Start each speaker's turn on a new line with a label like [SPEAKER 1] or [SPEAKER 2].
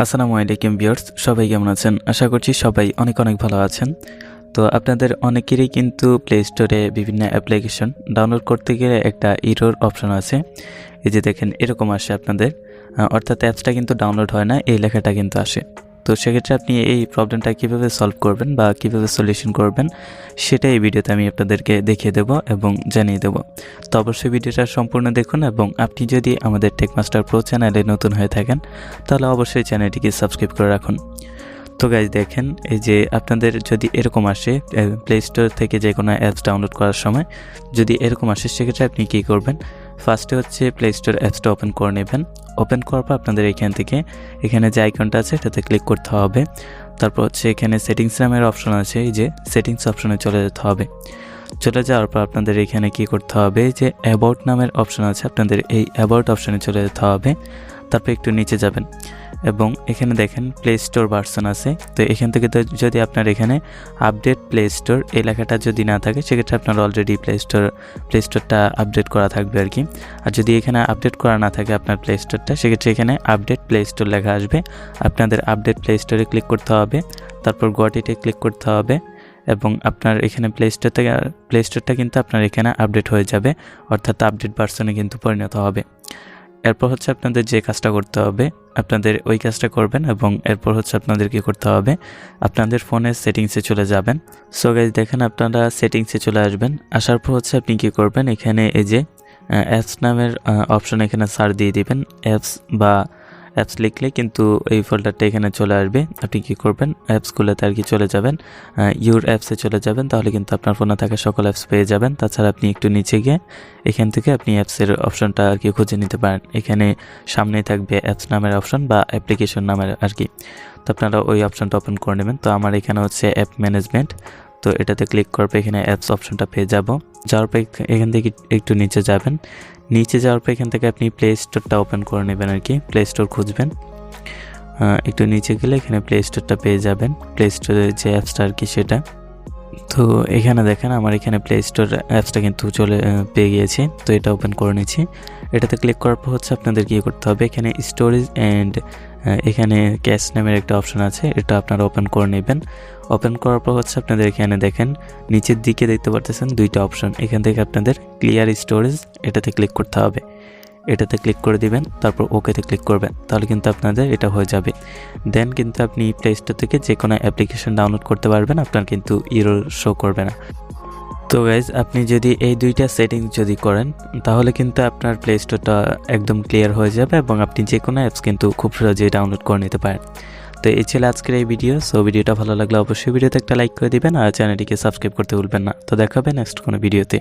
[SPEAKER 1] আসসালামু আলাইকুম ভিউয়ার্স, সবাই কেমন আছেন? আশা করছি সবাই অনেক ভালো আছেন। তো আপনাদের অনেকেরই কিন্তু প্লে স্টোরে বিভিন্ন অ্যাপ্লিকেশন ডাউনলোড করতে গেলে একটা এরর অপশন আছে। এই যে দেখেন এরকম আসে আপনাদের, অর্থাৎ অ্যাপসটা কিন্তু ডাউনলোড হয় না, এই লেখাটা কিন্তু আসে। তো সেক্ষেত্রে আপনি এই প্রবলেমটা কীভাবে সলভ করবেন বা কীভাবে সলিউশন করবেন সেটাই এই ভিডিওতে আমি আপনাদেরকে দেখিয়ে দেব এবং জানিয়ে দেব। তো অবশ্যই ভিডিওটা সম্পূর্ণ দেখুন এবং আপনি যদি আমাদের টেকমাস্টার প্রো চ্যানেলে নতুন হয়ে থাকেন তাহলে অবশ্যই চ্যানেলটিকে সাবস্ক্রাইব করে রাখুন। তো গাইজ দেখেন, এই যে আপনাদের যদি এরকম আসে প্লে স্টোর থেকে যে কোনো অ্যাপস ডাউনলোড করার সময় যদি এরকম আসে, সেক্ষেত্রে আপনি কী করবেন, ফার্স্টে হচ্ছে প্লে স্টোর অ্যাপসটা ওপেন করে নেবেন। ওপেন করার পর আপনাদের এখানে যে আইকনটা আছে এটাতে ক্লিক করতে হবে। তারপর হচ্ছে এখানে সেটিংস নামের অপশন আছে, এই যে সেটিংস অপশনে চলে যেতে হবে। চলে যাওয়ার পর আপনাদের এখানে কী করতে হবে, যে অ্যাবাউট নামের অপশন আছে, আপনাদের এই অ্যাবাউট অপশনে চলে যেতে হবে। তারপর একটু নিচে যাবেন এবং এখানে দেখেন প্লে স্টোর ভার্সন আছে। তো এখান থেকে যদি আপনার এখানে আপডেট প্লে স্টোর এই লেখাটা যদি না থাকে, সেক্ষেত্রে আপনার অলরেডি প্লে স্টোরটা আপডেট করা থাকবে আর কি। আর যদি এখানে আপডেট করা না থাকে আপনার প্লে স্টোরটা, সেক্ষেত্রে এখানে আপডেট প্লে স্টোর লেখা আসবে। আপনাদের আপডেট প্লে স্টোরে ক্লিক করতে হবে, তারপর গট ইটে ক্লিক করতে হবে এবং আপনার এখানে প্লে স্টোরটা কিন্তু আপনার এখানে আপডেট হয়ে যাবে, অর্থাৎ আপডেট ভার্সনে কিন্তু পরিণত হবে। এরপর হচ্ছে আপনাদের যে কাজটা করতে হবে, আপনাদের ওই কাজটা করবেন এবং এরপর হচ্ছে আপনাদের কী করতে হবে, আপনাদের ফোনের সেটিংসে চলে যাবেন। সো গাইজ দেখেন, আপনারা সেটিংসে চলে আসবেন। আসার পর হচ্ছে আপনি কী করবেন, এখানে এই যে অ্যাপস নামের অপশন এখানে সার্চ দিয়ে দিবেন। অ্যাপস লিখলে কিন্তু এই ফোল্ডারটা এখানে চলে আসবে। আপনি কী করবেন, অ্যাপসগুলোতে আর কি চলে যাবেন, ইউর অ্যাপসে চলে যাবেন, তাহলে কিন্তু আপনার ফোনে থাকা সকল অ্যাপস পেয়ে যাবেন। তাছাড়া আপনি একটু নিচে গিয়ে এখান থেকে আপনি অ্যাপসের অপশনটা আর কি খুঁজে নিতে পারেন। এখানে সামনেই থাকবে অ্যাপস নামের অপশন বা অ্যাপ্লিকেশন নামের আর কি। তো আপনারা ওই অপশনটা ওপেন করে নেবেন। তো আমার এখানে হচ্ছে অ্যাপ ম্যানেজমেন্ট, তো এটাতে ক্লিক করবে, এখানে অ্যাপস অপশনটা পেয়ে যাওয়ার পর এখান থেকে একটু নিচে যাবেন। নিচে যাওয়ার পর এখান থেকে আপনি প্লে স্টোরটা ওপেন করে নেবেন আর কি, প্লে স্টোর খুঁজবেন। একটু নিচে গেলে এখানে প্লে স্টোরটা পেয়ে যাবেন, প্লে স্টোরের যে অ্যাপসটা আর কি সেটা। তো এখানে দেখেন আমার এখানে প্লে স্টোর অ্যাপসটা কিন্তু পেয়ে গিয়েছি। তো এটা ওপেন করে নিচ্ছি। এটাতে ক্লিক করার পর হচ্ছে আপনাদের কী করতে হবে, এখানে স্টোরেজ অ্যান্ড এখানে ক্যাশ নামের একটা অপশন আছে, এটা আপনারা ওপেন করে নেবেন। ওপেন করার পর হচ্ছে আপনাদের এখানে দেখেন নিচের দিকে দেখতে পারতেছেন দুইটা অপশন, এখান থেকে আপনাদের ক্লিয়ার স্টোরেজ এটাতে ক্লিক করতে হবে। এটাতে ক্লিক করে দিবেন, তারপর ওকেতে ক্লিক করবেন, তাহলে কিন্তু আপনাদের এটা হয়ে যাবে। দেন কিন্তু আপনি প্লে স্টোর থেকে যে কোনো অ্যাপ্লিকেশন ডাউনলোড করতে পারবেন, আপনার কিন্তু এরর শো করবে না। তো গাইজ আপনি যদি এই দুইটা সেটিংস যদি করেন, তাহলে কিন্তু আপনার প্লে স্টোরটা একদম ক্লিয়ার হয়ে যাবে এবং আপনি যে কোনো অ্যাপস কিন্তু খুব সহজেই ডাউনলোড করে নিতে পারেন। তো এই ছিল আজকের এই ভিডিও। সো ভিডিওটা ভালো লাগলে অবশ্যই ভিডিওতে একটা লাইক করে দিবেন আর চ্যানেলটিকে সাবস্ক্রাইব করতে ভুলবেন না। তো দেখা হবে নেক্সট কোনো ভিডিওতে।